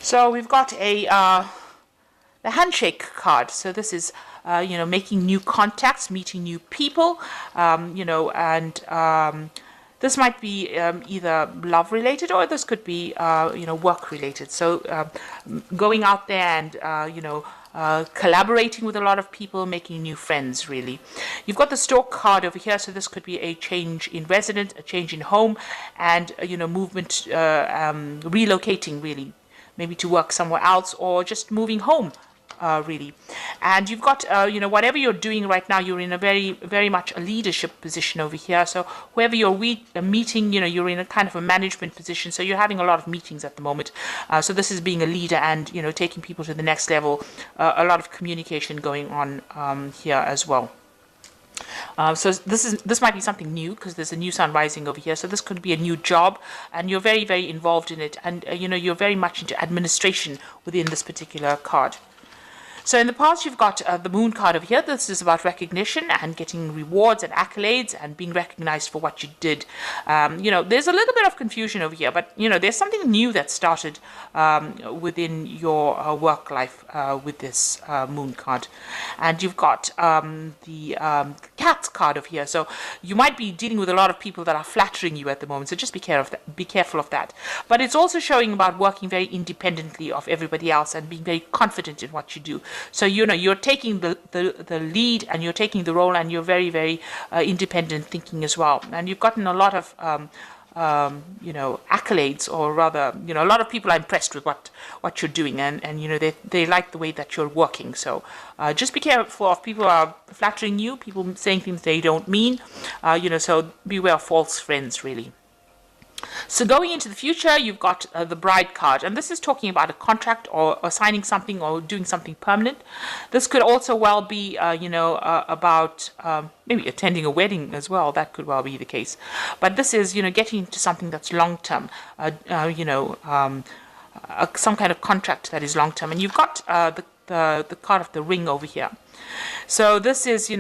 So we've got the handshake card. So this is, making new contacts, meeting new people, and this might be either love related, or this could be, work related. So going out there and, collaborating with a lot of people, making new friends, really. You've got the stork card over here, so this could be a change in residence, a change in home, and, movement, relocating, really. Maybe to work somewhere else, or just moving home, really. And you've got, whatever you're doing right now, you're in a very, very much a leadership position over here. So whoever you're meeting, you're in a kind of a management position. So you're having a lot of meetings at the moment. So this is being a leader and, taking people to the next level. A lot of communication going on here as well. So this might be something new, because there's a new sun rising over here. So this could be a new job, and you're very, very involved in it, and you're very much into administration within this particular card. So in the past, you've got the moon card over here. This is about recognition and getting rewards and accolades and being recognized for what you did. There's a little bit of confusion over here, but, there's something new that started within your work life with this moon card. And you've got the cat card over here. So you might be dealing with a lot of people that are flattering you at the moment. So just be careful of that. But it's also showing about working very independently of everybody else and being very confident in what you do. So, you're taking the lead, and you're taking the role, and you're very, very independent thinking as well. And you've gotten a lot of, accolades, or rather, a lot of people are impressed with what you're doing, and they like the way that you're working. So just be careful of people who are flattering you, people saying things they don't mean, so beware of false friends, really. So going into the future, you've got the bride card, and this is talking about a contract, or signing something, or doing something permanent. This could also well be, about maybe attending a wedding as well. That could well be the case. But this is, getting into something that's long term, some kind of contract that is long term. And you've got the card of the ring over here. So this is,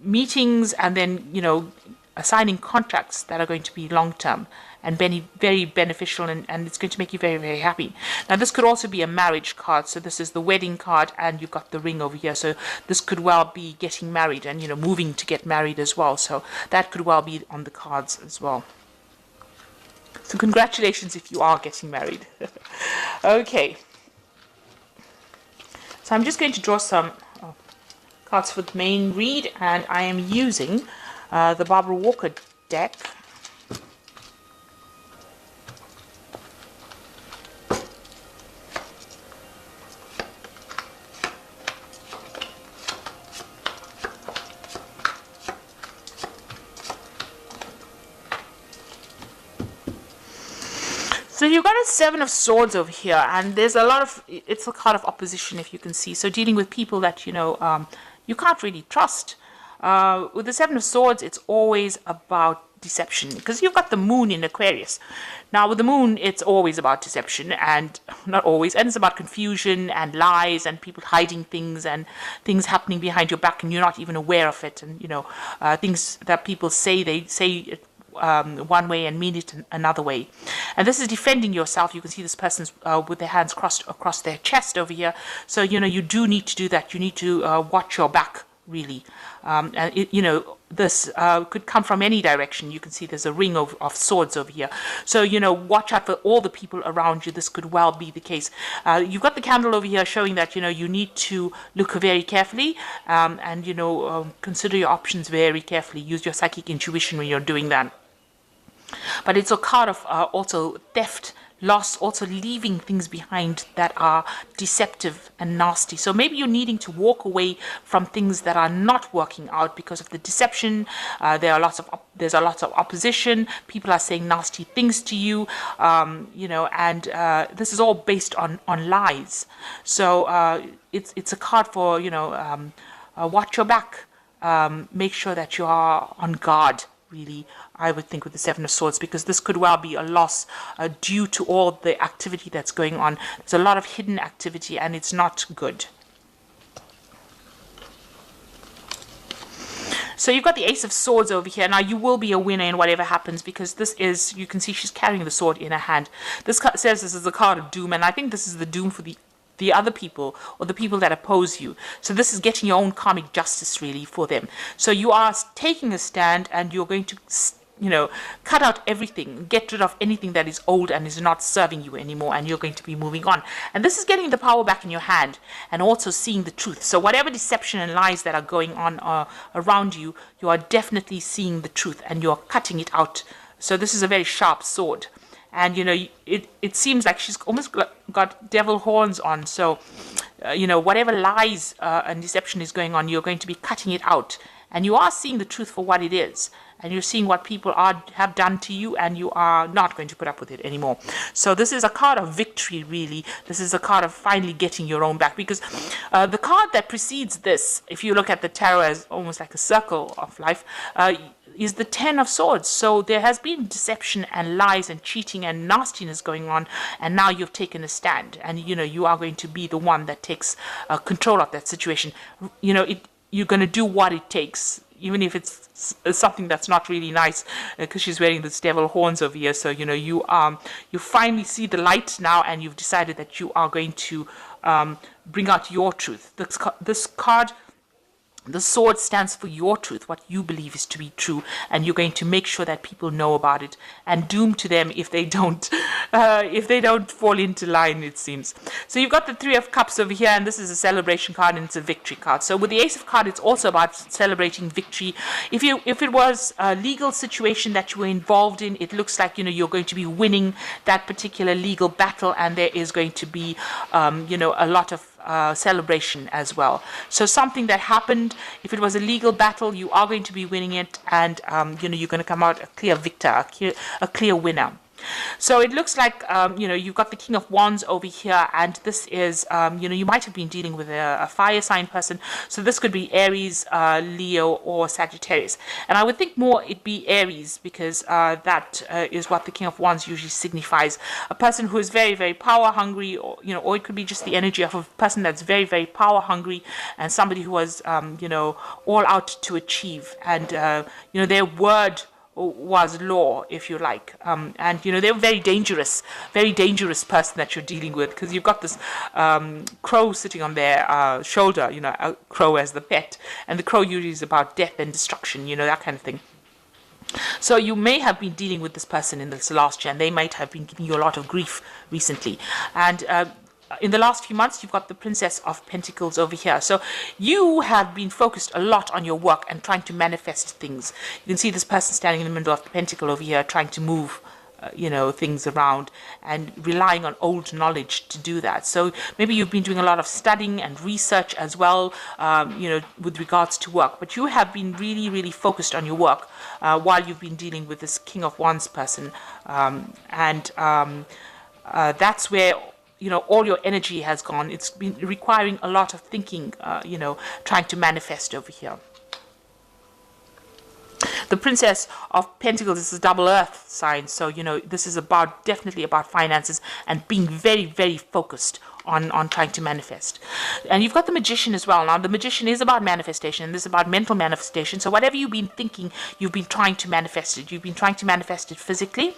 meetings, and then, assigning contracts that are going to be long-term and very, very beneficial, and it's going to make you very, very happy. Now, this could also be a marriage card. So this is the wedding card, and you've got the ring over here. So this could well be getting married and, moving to get married as well. So that could well be on the cards as well. So congratulations if you are getting married. Okay. So I'm just going to draw some cards for the main read, and I am using the Barbara Walker deck. So you've got a Seven of Swords over here, and there's it's a card of opposition, if you can see. So dealing with people that, you can't really trust. With the Seven of Swords, it's always about deception, because you've got the moon in Aquarius. Now, with the moon, it's always about deception, and not always, and it's about confusion and lies and people hiding things and things happening behind your back and you're not even aware of it, and, things that people say, they say one way and mean it another way. And this is defending yourself. You can see this person's with their hands crossed across their chest over here. So, you do need to do that. You need to watch your back, really. This could come from any direction. You can see there's a ring of swords over here. So, watch out for all the people around you. This could well be the case. You've got the candle over here showing that, you need to look very carefully, and, consider your options very carefully. Use your psychic intuition when you're doing that. But it's a card of also theft, loss, also leaving things behind that are deceptive and nasty. So maybe you're needing to walk away from things that are not working out because of the deception. There's a lot of opposition. People are saying nasty things to you, and this is all based on lies. So it's a card for, watch your back. Make sure that you are on guard, really, I would think, with the Seven of Swords, because this could well be a loss due to all the activity that's going on. There's a lot of hidden activity, and it's not good. So you've got the Ace of Swords over here. Now you will be a winner in whatever happens, because this is, you can see she's carrying the sword in her hand. This says this is the card of doom, and I think this is the doom for the other people, or the people that oppose you. So this is getting your own karmic justice really for them. So you are taking a stand, and you're going to, you know, cut out everything, get rid of anything that is old and is not serving you anymore, and you're going to be moving on. And this is getting the power back in your hand, and also seeing the truth. So whatever deception and lies that are going on around you, you are definitely seeing the truth, and you're cutting it out. So this is a very sharp sword. And, you know, it seems like she's almost got devil horns on. So, you know, whatever lies and deception is going on, you're going to be cutting it out. And you are seeing the truth for what it is. And you're seeing what people have done to you, and you are not going to put up with it anymore. So this is a card of victory, really. This is a card of finally getting your own back. Because the card that precedes this, if you look at the tarot as almost like a circle of life, is the Ten of Swords. So there has been deception and lies and cheating and nastiness going on, and now you've taken a stand, and you know you are going to be the one that takes control of that situation. You know, you're going to do what it takes, even if it's something that's not really nice, because she's wearing this devil horns over here. So you know you finally see the light now, and you've decided that you are going to bring out your truth. This card, the sword, stands for your truth, what you believe is to be true, and you're going to make sure that people know about it, and doom to them if they don't fall into line, it seems. So you've got the Three of Cups over here, and this is a celebration card, and it's a victory card. So with the Ace of Cups, it's also about celebrating victory. If it was a legal situation that you were involved in, it looks like, you know, you're going to be winning that particular legal battle, and there is going to be you know, a lot of celebration as well. So something that happened, if it was a legal battle, you are going to be winning it, and you know, you're going to come out a clear victor, a clear winner. So it looks like, you know, you've got the King of Wands over here, and this is, you know, you might have been dealing with a fire sign person. So this could be Aries, Leo, or Sagittarius. And I would think more it be Aries, because that is what the King of Wands usually signifies. A person who is very, very power hungry, or, you know, or it could be just the energy of a person that's very, very power hungry, and somebody who was, you know, all out to achieve. And, you know, their word was law, if you like, and you know, they're very dangerous person that you're dealing with, because you've got this crow sitting on their shoulder, you know, a crow as the pet, and the crow usually is about death and destruction, you know, that kind of thing. So you may have been dealing with this person in this last year, and they might have been giving you a lot of grief recently. And in the last few months, you've got the Princess of Pentacles over here. So you have been focused a lot on your work and trying to manifest things. You can see this person standing in the middle of the pentacle over here, trying to move you know, things around, and relying on old knowledge to do that. So maybe you've been doing a lot of studying and research as well, you know, with regards to work. But you have been really, really focused on your work while you've been dealing with this King of Wands person. That's where, you know, all your energy has gone. It's been requiring a lot of thinking, you know, trying to manifest over here. The Princess of Pentacles is a double earth sign, so you know, this is definitely about finances and being very, very focused on trying to manifest. And you've got the Magician as well. Now the Magician is about manifestation, and this is about mental manifestation. So whatever you've been thinking, you've been trying to manifest it. You've been trying to manifest it physically.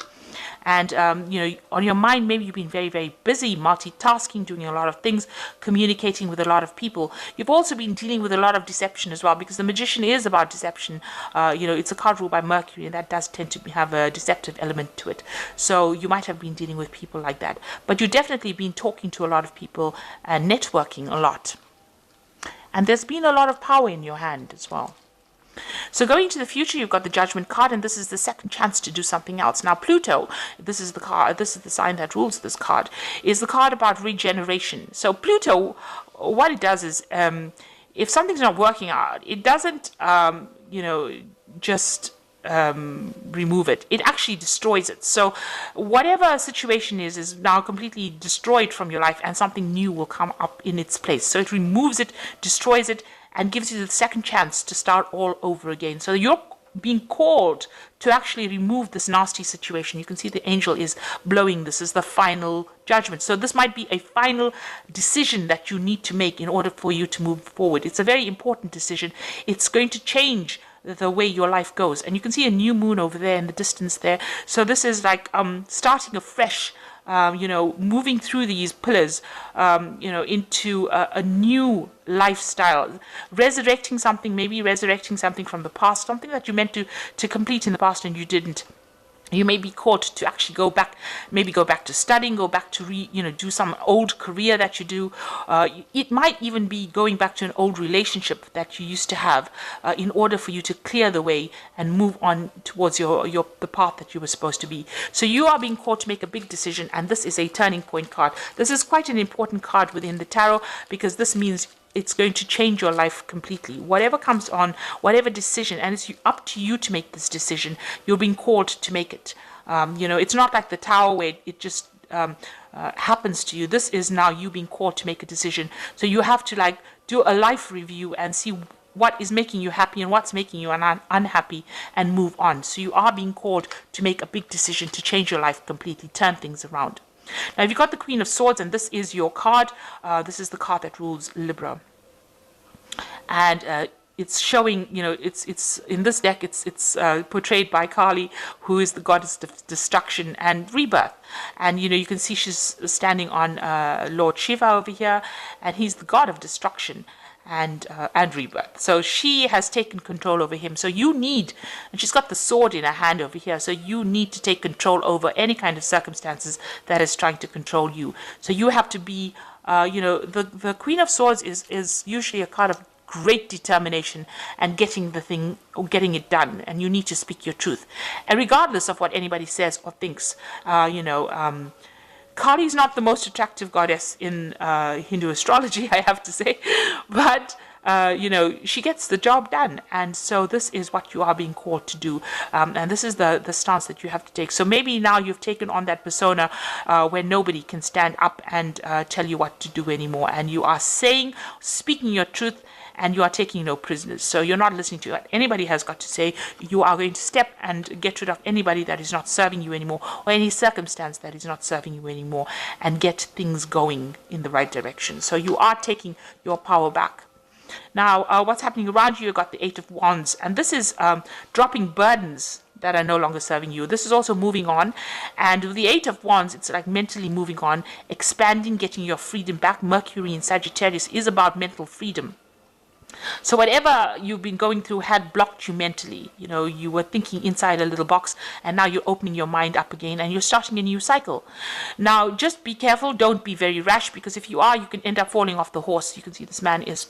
And, you know, on your mind, maybe you've been very, very busy, multitasking, doing a lot of things, communicating with a lot of people. You've also been dealing with a lot of deception as well, because the Magician is about deception. You know, it's a card ruled by Mercury, and that does tend to have a deceptive element to it. So you might have been dealing with people like that. But you've definitely been talking to a lot of people and networking a lot. And there's been a lot of power in your hand as well. So going into the future, you've got the Judgment card, and this is the second chance to do something else. Now Pluto, this is the card, this is the sign that rules this card, is the card about regeneration. So Pluto, what it does is, if something's not working out, it doesn't, you know, just remove it. It actually destroys it. So whatever situation is now completely destroyed from your life, and something new will come up in its place. So it removes it, destroys it, and gives you the second chance to start all over again. So you're being called to actually remove this nasty situation. You can see the angel is blowing. This is the final judgment. So this might be a final decision that you need to make in order for you to move forward. It's a very important decision. It's going to change the way your life goes. And you can see a new moon over there in the distance there. So this is like starting afresh, moving through these pillars, into a new lifestyle, resurrecting something, maybe resurrecting something from the past, something that you meant to complete in the past and you didn't. You may be caught to actually go back to studying, go back to do some old career that you do. It might even be going back to an old relationship that you used to have, in order for you to clear the way and move on towards the path that you were supposed to be. So you are being called to make a big decision, and this is a turning point card. This is quite an important card within the tarot, because this means it's going to change your life completely. Whatever comes on, whatever decision, and it's up to you to make this decision. You're being called to make it. It's not like the Tower where it just happens to you. This is now you being called to make a decision. So you have to do a life review and see what is making you happy and what's making you unhappy, and move on. So you are being called to make a big decision to change your life completely, turn things around. Now, if you've got the Queen of Swords, and this is your card, this is the card that rules Libra. And it's showing, it's in this deck, it's portrayed by Kali, who is the goddess of destruction and rebirth. And, you can see she's standing on Lord Shiva over here, and he's the god of destruction and rebirth. So she has taken control over him. So you need, and she's got the sword in her hand over here, so you need to take control over any kind of circumstances that is trying to control you. So you have to be, the Queen of Swords is usually a card of great determination and getting it done, and you need to speak your truth. And regardless of what anybody says or thinks, Kali is not the most attractive goddess in Hindu astrology, I have to say, but she gets the job done. And so this is what you are being called to do, and this is the stance that you have to take. So maybe now you've taken on that persona where nobody can stand up and tell you what to do anymore, and you are speaking your truth, and you are taking no prisoners. So you're not listening to what anybody has got to say. You are going to step and get rid of anybody that is not serving you anymore, or any circumstance that is not serving you anymore, and get things going in the right direction. So you are taking your power back. Now, what's happening around you? You've got the Eight of Wands, and this is dropping burdens that are no longer serving you. This is also moving on, and with the Eight of Wands, it's like mentally moving on, expanding, getting your freedom back. Mercury in Sagittarius is about mental freedom. So whatever you've been going through had blocked you mentally. You were thinking inside a little box, and now you're opening your mind up again, and you're starting a new cycle. Now, just be careful. Don't be very rash, because if you are, you can end up falling off the horse. You can see this man is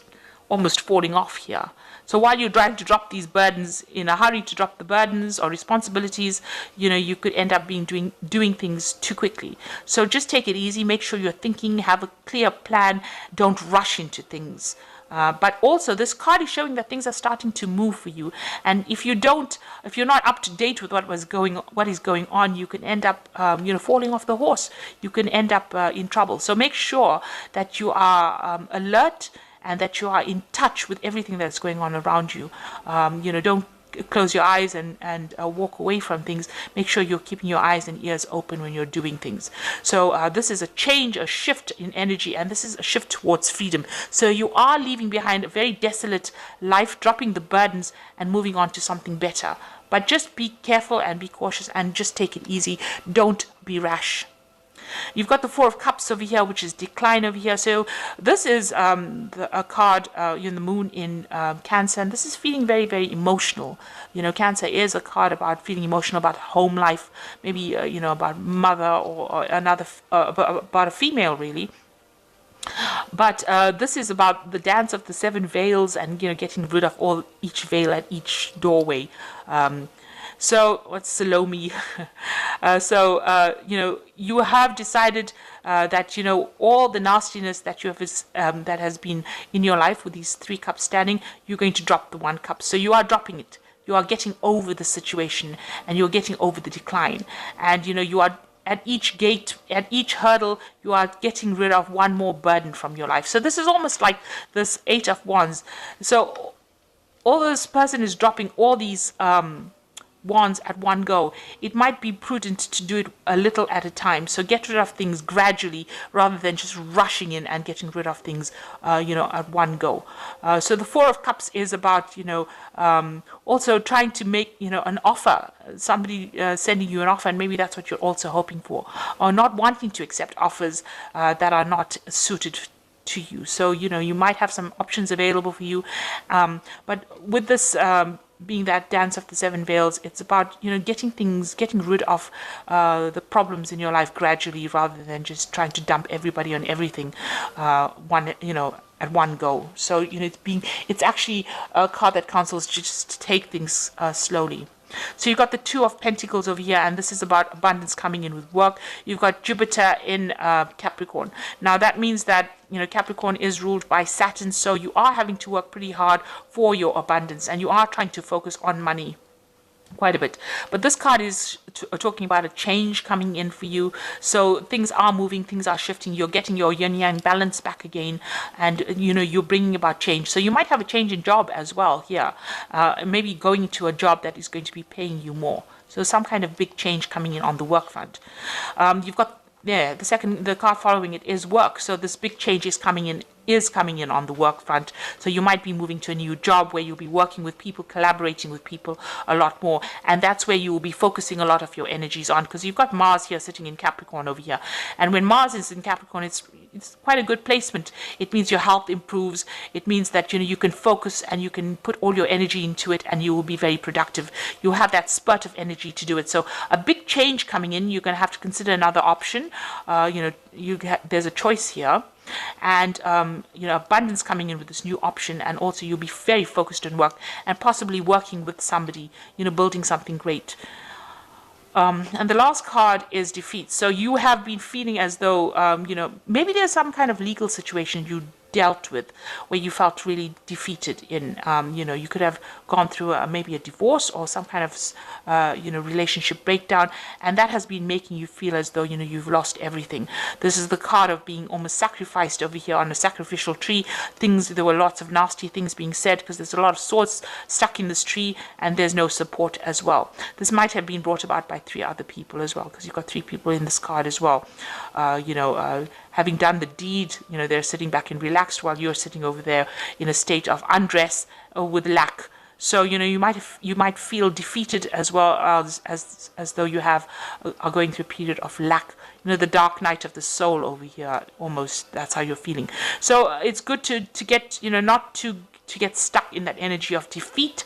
almost falling off here. So while you're trying to drop these burdens, in a hurry to drop the burdens or responsibilities, you could end up doing things too quickly. So just take it easy. Make sure you're thinking, have a clear plan. Don't rush into things. But also, this card is showing that things are starting to move for you. And if you're not up to date with what is going on, you can end up, falling off the horse. You can end up in trouble. So make sure that you are alert, and that you are in touch with everything that's going on around you. Don't close your eyes and walk away from things. Make sure you're keeping your eyes and ears open when you're doing things. So this is a change, a shift in energy, and this is a shift towards freedom. So you are leaving behind a very desolate life, dropping the burdens and moving on to something better. But just be careful and be cautious, and just take it easy. Don't be rash. You've got the Four of Cups over here, which is decline over here. So this is a card, the moon in Cancer, and this is feeling very, very emotional. Cancer is a card about feeling emotional, about home life, maybe, about mother or another, about a female, really. But this is about the dance of the seven veils, and, getting rid of each veil at each doorway. So what's Salome? You have decided that, all the nastiness that you have that has been in your life with these 3 cups standing, you're going to drop the 1 cup. So you are dropping it. You are getting over the situation, and you're getting over the decline. And, you are at each gate, at each hurdle, you are getting rid of one more burden from your life. So this is almost like this 8 of Wands. So all this person is dropping all these wands at one go, it might be prudent to do it a little at a time. So get rid of things gradually rather than just rushing in and getting rid of things, at one go. So the Four of Cups is about, also trying to make, an offer, somebody sending you an offer, and maybe that's what you're also hoping for, or not wanting to accept offers that are not suited to you. So, you might have some options available for you. But with this, being that Dance of the Seven Veils, it's about, getting rid of the problems in your life gradually rather than just trying to dump everybody on everything, at one go. So, it's actually a card that counsels just to take things slowly. So you've got the Two of Pentacles over here, and this is about abundance coming in with work. You've got Jupiter in Capricorn. Now that means that, Capricorn is ruled by Saturn, so you are having to work pretty hard for your abundance, and you are trying to focus on money quite a bit. But this card is talking about a change coming in for you. So things are moving, things are shifting. You're getting your yin yang balance back again, and you're bringing about change. So you might have a change in job as well here. Maybe going into a job that is going to be paying you more. So some kind of big change coming in on the work front. You've got the card following it is work. So this big change is coming in on the work front. So you might be moving to a new job where you'll be working with people, collaborating with people a lot more, and that's where you will be focusing a lot of your energies on, because you've got Mars here sitting in Capricorn over here, and when Mars is in Capricorn, it's quite a good placement. It means your health improves. It means that you can focus and you can put all your energy into it, and you will be very productive. You'll have that spurt of energy to do it. So a big change coming in, you're going to have to consider another option. There's a choice here. And abundance coming in with this new option, and also you'll be very focused on work and possibly working with somebody, building something great. And the last card is defeat. So you have been feeling as though maybe there's some kind of legal situation you dealt with where you felt really defeated in. You could have gone through maybe a divorce or some kind of relationship breakdown, and that has been making you feel as though you've lost everything. This is the card of being almost sacrificed over here on a sacrificial tree. There were lots of nasty things being said because there's a lot of swords stuck in this tree, and there's no support as well. This might have been brought about by 3 other people as well, because you've got 3 people in this card as well. Having done the deed, they're sitting back and relaxed while you're sitting over there in a state of undress or with lack. So you might feel defeated as well as though you are going through a period of lack. The dark night of the soul over here, almost that's how you're feeling. So it's good to get not to get stuck in that energy of defeat,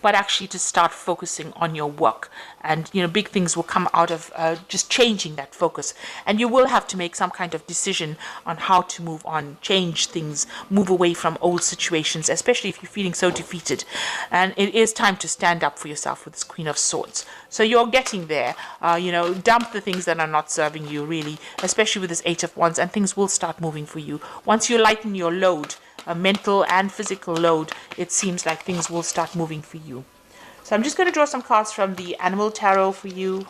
but actually to start focusing on your work. And big things will come out of just changing that focus, and you will have to make some kind of decision on how to move on, change things, move away from old situations, especially if you're feeling so defeated. And it is time to stand up for yourself with this Queen of Swords. So you're getting there. Dump the things that are not serving you, really, especially with this 8 of Wands, and things will start moving for you once you lighten your load, a mental and physical load. It seems like things will start moving for you. So I'm just going to draw some cards from the Animal Tarot for you.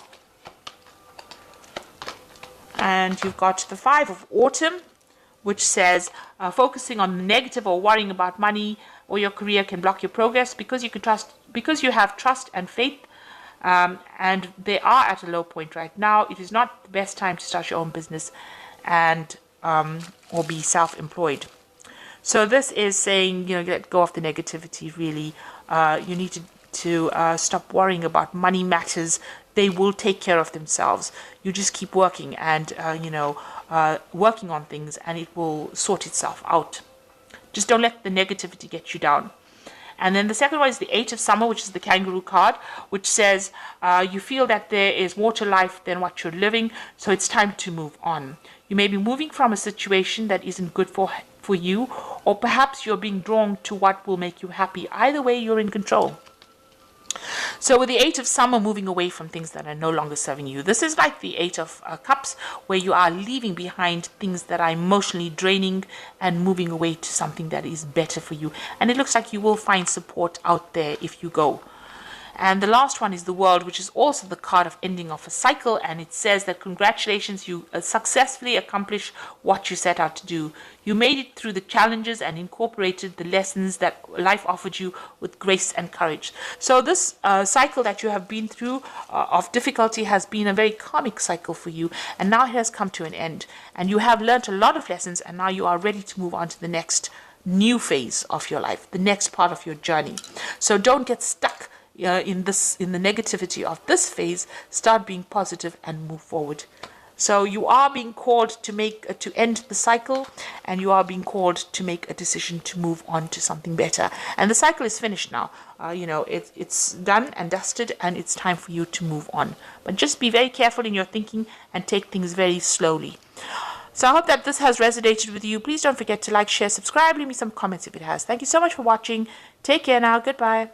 And you've got the 5 of Autumn, which says focusing on the negative or worrying about money or your career can block your progress because you have trust and faith, and they are at a low point right now. It is not the best time to start your own business and or be self-employed. So this is saying, let go of the negativity, really. You need to stop worrying about money matters. They will take care of themselves. You just keep working and, working on things, and it will sort itself out. Just don't let the negativity get you down. And then the second one is the 8 of Summer, which is the Kangaroo card, which says you feel that there is more to life than what you're living, so it's time to move on. You may be moving from a situation that isn't good for you, or perhaps you're being drawn to what will make you happy. Either way, you're in control. So with the 8 of Summer, moving away from things that are no longer serving you. This is like the 8 of Cups, where you are leaving behind things that are emotionally draining and moving away to something that is better for you. And it looks like you will find support out there if you go. And the last one is the World, which is also the card of ending of a cycle, and it says that congratulations, you successfully accomplished what you set out to do. You made it through the challenges and incorporated the lessons that life offered you with grace and courage. So this cycle that you have been through of difficulty has been a very karmic cycle for you, and now it has come to an end, and you have learned a lot of lessons, and now you are ready to move on to the next new phase of your life, the next part of your journey. So don't get stuck in the negativity of this phase. Start being positive and move forward. So you are being called to end the cycle, and you are being called to make a decision to move on to something better. And the cycle is finished now. It's done and dusted, and it's time for you to move on. But just be very careful in your thinking and take things very slowly. So I hope that this has resonated with you. Please don't forget to like, share, subscribe, leave me some comments if it has. Thank you so much for watching. Take care now. Goodbye.